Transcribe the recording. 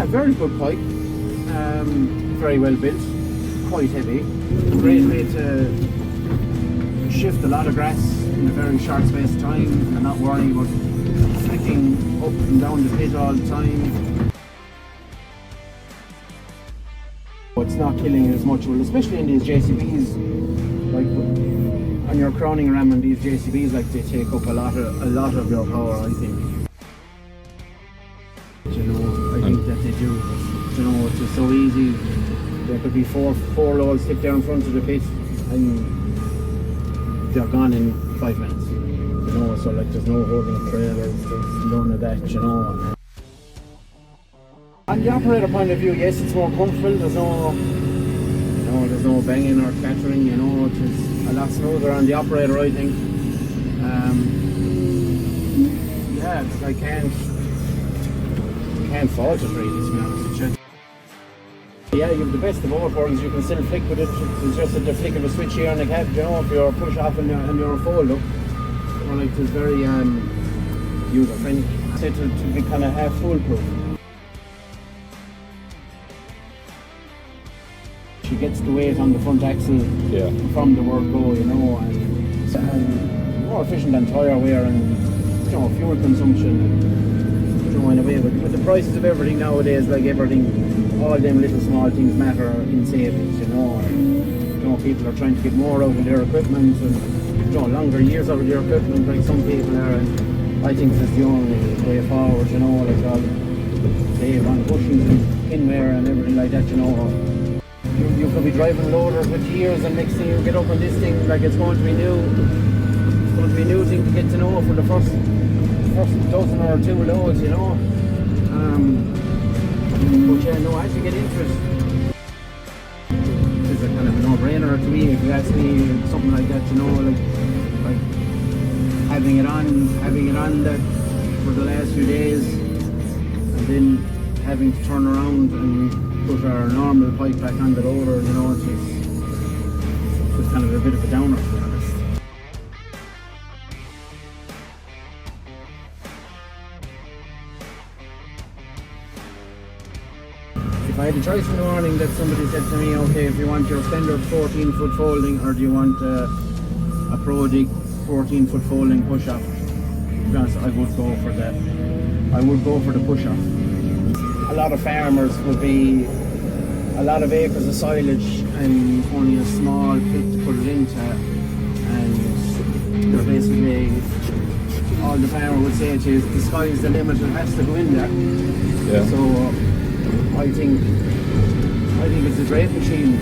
very good pipe, very well built, quite heavy, great way to shift a lot of grass in a very short space of time and not worrying about flicking up and down the pit all the time. It's not killing as much, well, especially in these JCBs, like on your crowning ram and these JCBs, like they take up a lot of your power, I think. You know, I think that they do. You know, it's just so easy. There could be four loads stick there in front of the pit and they're gone in 5 minutes. You know, so like there's no holding up trailers, there's none of that, you know. On the operator point of view, yes, it's more comfortable. There's no banging or clattering. You know, it's a lot smoother on the operator, I think. Yeah, I can't fault it really, to be honest with you. Yeah, you have the best of all worlds. You can still flick with it. It's just at the flick of a switch here on the cab. You know, if you're push off and you're fold up, or like it's very user friendly. To be kind of half foolproof. She gets the weight on the front axle from the word go, you know, and more efficient than tyre wear and, you know, fuel consumption, you know, in a way. But with the prices of everything nowadays, like everything, all them little small things matter in savings, you know. And, you know, people are trying to get more out of their equipment and, you know, longer years out of their equipment, like some people are, and I think that's the only way forward, you know, like all save on bushings and pin wear and everything like that, you know. You could be driving loaders with years and next thing you get up on this thing like it's going to be new. It's going to be a new thing to get to know for the first dozen or two loads, you know. But yeah, no, as you get into it, it's a kind of a no-brainer to me. If you ask me something like that, you know, like having it on that for the last few days and then having to turn around and put our normal pipe back on the loader, you know, it's kind of a bit of a downer, to be honest. If I had a choice in the morning that somebody said to me, okay, if you want your standard 14-foot folding or do you want a ProDig 14-foot folding push-off, to be honest, I would go for that. I would go for the push-off. A lot of farmers would be a lot of acres of silage and only a small pit to put it into, and they're basically, all the farmer would say to you is the sky's the limit, it has to go in there. Yeah. So I think it's a great machine.